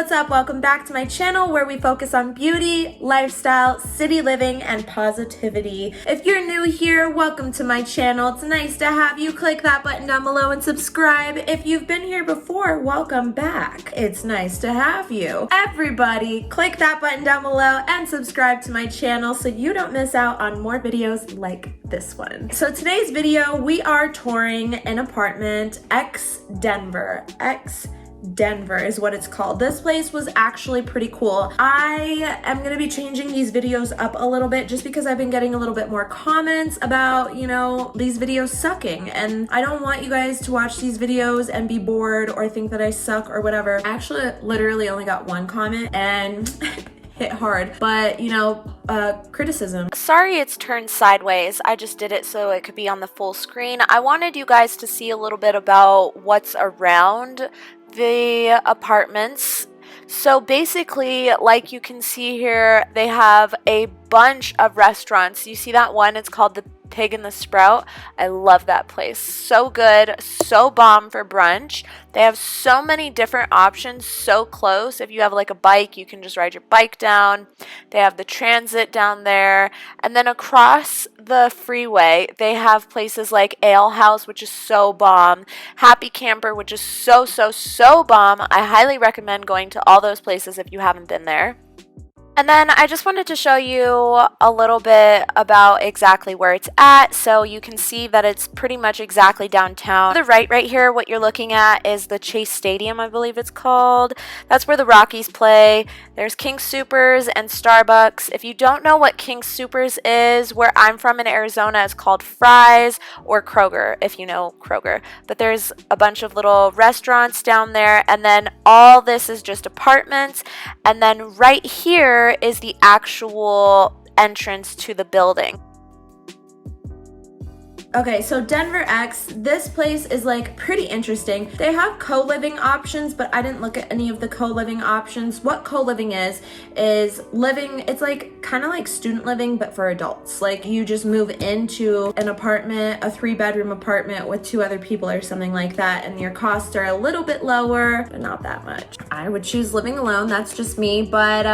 what's up? Welcome back to my channel where we focus on beauty, lifestyle, city living, and positivity. If you're new here, welcome to my channel. It's nice to have you. Click that button down below and subscribe. If you've been here before, welcome back. It's nice to have you. Everybody, click that button down below and subscribe to my channel so you don't miss out on more videos like this one. So today's video, we are touring an apartment, Denver is what it's called. This place was actually pretty cool. I am going to be changing these videos up a little bit just because I've been getting a little bit more comments about, these videos sucking, and I don't want you guys to watch these videos and be bored or think that I suck or whatever. I actually literally only got one comment and hit hard, but criticism. Sorry it's turned sideways. I just did it so it could be on the full screen. I wanted you guys to see a little bit about what's around the apartments. So basically, like you can see here, they have a bunch of restaurants. You see that one? It's called the Pig and the Sprout. I love that place. So good, so bomb for brunch. They have so many different options, so close. If you have like a bike, you can just ride your bike down. They have the transit down there. And then across the freeway, they have places like Ale House, which is so bomb. Happy Camper, which is so bomb. I highly recommend going to all those places if you haven't been there. And then I just wanted to show you a little bit about exactly where it's at. So you can see that it's pretty much exactly downtown. To the right here, what you're looking at is the Chase Stadium, I believe it's called. That's where the Rockies play. There's King Soopers and Starbucks. If you don't know what King Soopers is, where I'm from in Arizona, it's called Fry's or Kroger, if you know Kroger. But there's a bunch of little restaurants down there. And then all this is just apartments. And then right here is the actual entrance to the building. Okay, so Denver X, this place is like pretty interesting. They have co-living options, but I didn't look at any of the co-living options. What co-living is living, it's like kind of like student living, but for adults. Like you just move into an apartment, a 3-bedroom apartment with 2 other people or something like that, and your costs are a little bit lower, but not that much. I would choose living alone, that's just me, but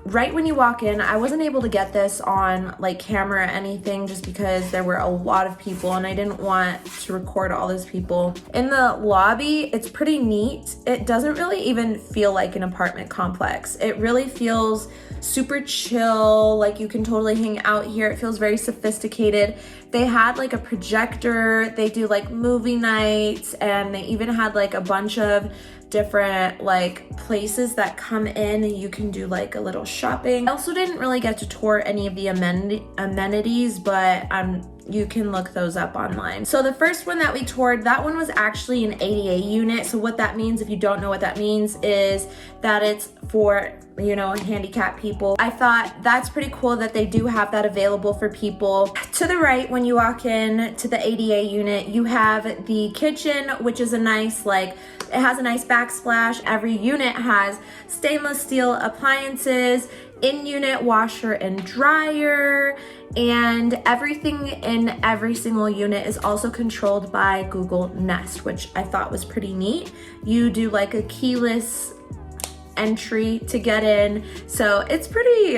right when you walk in, I wasn't able to get this on like camera or anything just because there were a lot of people and I didn't want to record all those people. In the lobby, it's pretty neat. It doesn't really even feel like an apartment complex. It really feels super chill, like you can totally hang out here. It feels very sophisticated. They had like a projector, they do like movie nights, and they even had like a bunch of different like places that come in and you can do like a little shopping. I also didn't really get to tour any of the amenities, but you can look those up online. So the first one that we toured, that one was actually an ADA unit. So what that means, if you don't know what that means, is that it's for handicapped people. I thought that's pretty cool that they do have that available for people. To the right, when you walk in to the ADA unit, you have the kitchen, which is a nice, it has a nice backsplash. Every unit has stainless steel appliances, in-unit washer and dryer, and everything in every single unit is also controlled by Google Nest, which I thought was pretty neat. You do like a keyless entry to get in, so it's pretty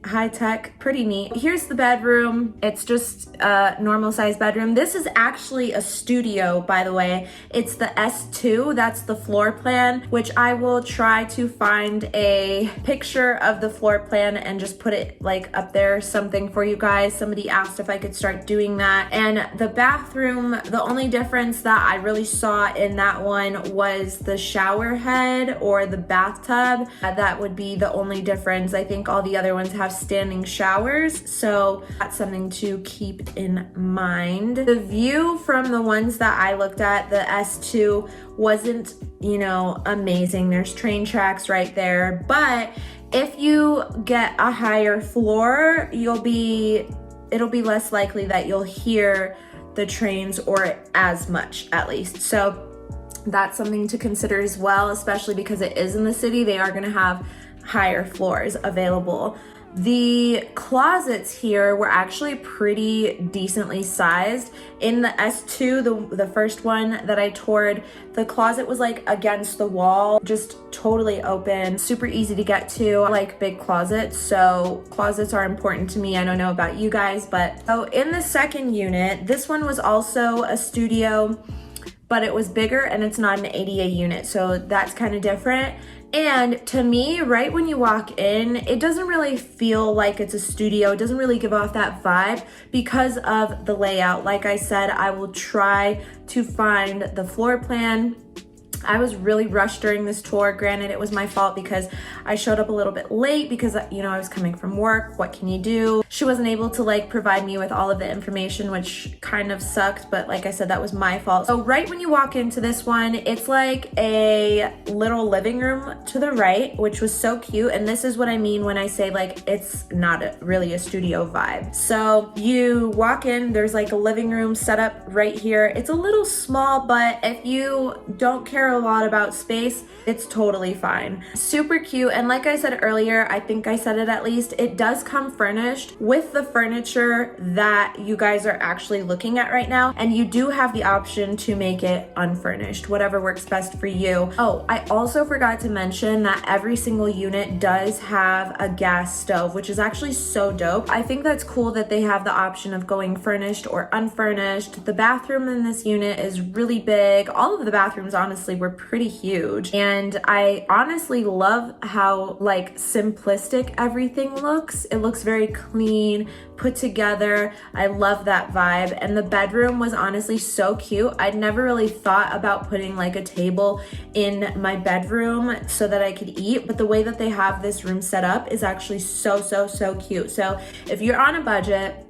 high tech, pretty neat. Here's the bedroom. It's just a normal size bedroom. This is actually a studio, by the way. It's the S2, that's the floor plan, which I will try to find a picture of the floor plan and just put it up there or something for you guys. Somebody asked if I could start doing that. And the bathroom, the only difference that I really saw in that one was the shower head or the bathtub. That would be the only difference. I think all the other ones have standing showers, so that's something to keep in mind. The view from the ones that I looked at, the S2, wasn't amazing. There's train tracks right there, but if you get a higher floor, it'll be less likely that you'll hear the trains, or as much at least. So that's something to consider as well, especially because it is in the city. They are going to have higher floors available. The closets here were actually pretty decently sized. In the S2, the first one that I toured, the closet was like against the wall, just totally open, super easy to get to. I like big closets, so closets are important to me. I don't know about you guys, but so in the second unit, this one was also a studio, but it was bigger and it's not an ADA unit, so that's kind of different. And to me, right when you walk in, it doesn't really feel like it's a studio. It doesn't really give off that vibe because of the layout. Like I said, I will try to find the floor plan. I was really rushed during this tour. Granted, it was my fault because I showed up a little bit late because, you know, I was coming from work. What can you do? She wasn't able to like provide me with all of the information, which kind of sucked, but like I said, that was my fault. So right when you walk into this one, it's like a little living room to the right, which was so cute. And this is what I mean when I say like it's not really a studio vibe. So you walk in, there's like a living room set up right here. It's a little small, but if you don't care a lot about space, it's totally fine. Super cute. And like I said earlier, I think I said it at least, it does come furnished with the furniture that you guys are actually looking at right now. And you do have the option to make it unfurnished, whatever works best for you. Oh, I also forgot to mention that every single unit does have a gas stove, which is actually so dope. I think that's cool that they have the option of going furnished or unfurnished. The bathroom in this unit is really big. All of the bathrooms honestly were pretty huge, and I honestly love how like simplistic everything looks. It looks very clean, put together. I love that vibe. And the bedroom was honestly so cute. I'd never really thought about putting like a table in my bedroom so that I could eat, but the way that they have this room set up is actually so cute. So if you're on a budget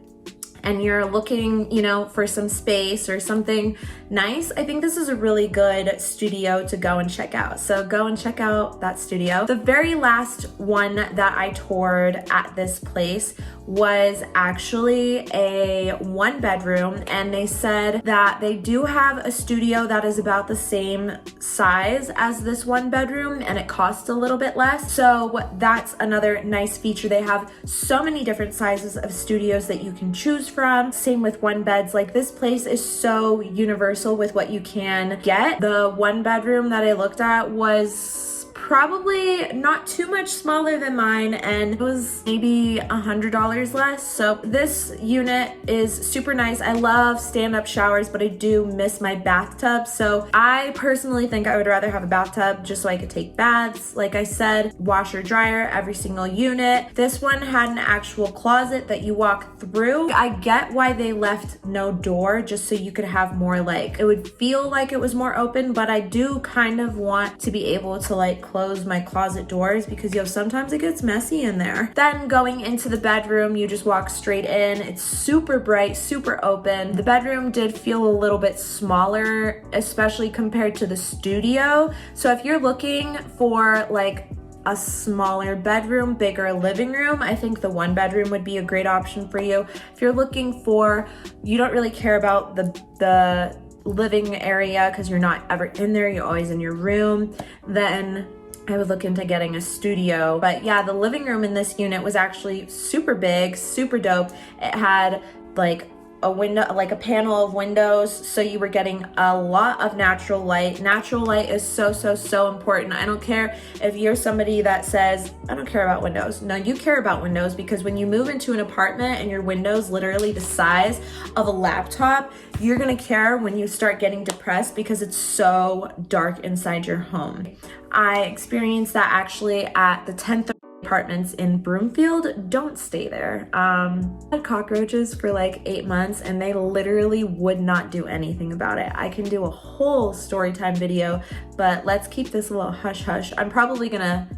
and you're looking, you know, for some space or something nice, I think this is a really good studio to go and check out. So go and check out that studio. The very last one that I toured at this place was actually a 1-bedroom, and they said that they do have a studio that is about the same size as this 1-bedroom, and it costs a little bit less. So that's another nice feature. They have so many different sizes of studios that you can choose from. Same with 1-beds. Like, this place is so universal with what you can get. The 1-bedroom that I looked at was probably not too much smaller than mine, and it was maybe $100 less. So this unit is super nice. I love stand-up showers, but I do miss my bathtub. So I personally think I would rather have a bathtub just so I could take baths. Like I said, washer dryer, every single unit. This one had an actual closet that you walk through. I get why they left no door, just so you could have more, like, it would feel like it was more open, but I do kind of want to be able to like close my closet doors because, you know, sometimes it gets messy in there. Then going into the bedroom, you just walk straight in. It's super bright, super open. The bedroom did feel a little bit smaller, especially compared to the studio. So if you're looking for like a smaller bedroom, bigger living room, I think the 1-bedroom would be a great option for you. If you're looking for, you don't really care about the living area because you're not ever in there, you're always in your room, then I would look into getting a studio. But yeah, the living room in this unit was actually super big, super dope. It had like a window, like a panel of windows, so you were getting a lot of natural light. Natural light is so important. I don't care if you're somebody that says, I don't care about windows. No, you care about windows, because when you move into an apartment and your window's literally the size of a laptop, you're gonna care when you start getting depressed because it's so dark inside your home. I experienced that actually at the 10th apartments in Broomfield. Don't stay there. I had cockroaches for like 8 months and they literally would not do anything about it. I can do a whole story time video, but let's keep this a little hush hush. I'm probably gonna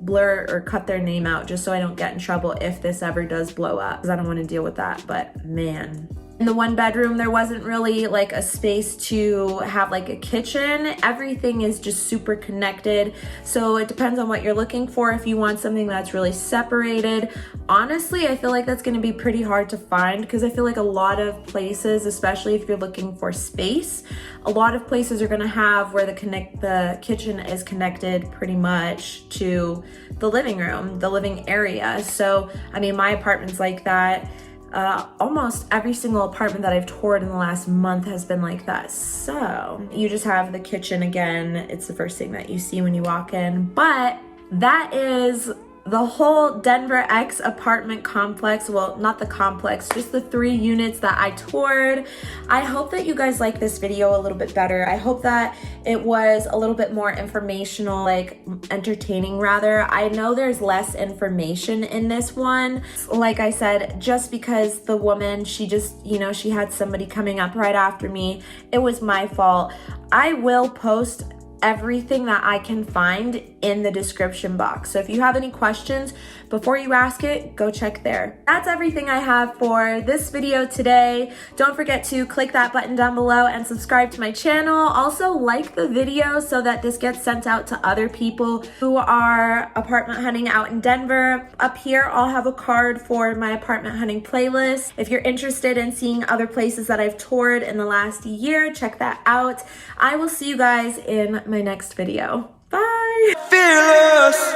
blur or cut their name out just so I don't get in trouble if this ever does blow up, because I don't want to deal with that. But man, In the one bedroom, there wasn't really like a space to have like a kitchen. Everything is just super connected. So it depends on what you're looking for. If you want something that's really separated, honestly, I feel like that's gonna be pretty hard to find, because I feel like a lot of places, especially if you're looking for space, a lot of places are gonna have where the kitchen is connected pretty much to the living room, the living area. So, I mean, my apartment's like that. Almost every single apartment that I've toured in the last month has been like that. So you just have the kitchen again. It's the first thing that you see when you walk in. But that is the whole Denver X apartment complex. Well, not the complex, just the 3 units that I toured. I hope that you guys like this video a little bit better. I hope that it was a little bit more informational, like entertaining rather. I know there's less information in this one. Like I said, just because the woman, she just, you know, she had somebody coming up right after me. It was my fault. I will post everything that I can find in the description box. So if you have any questions, before you ask it, go check there. That's everything I have for this video today. Don't forget to click that button down below and subscribe to my channel. Also like the video so that this gets sent out to other people who are apartment hunting out in Denver. Up here, I'll have a card for my apartment hunting playlist. If you're interested in seeing other places that I've toured in the last year, check that out. I will see you guys in my next video. Bye! Fearless.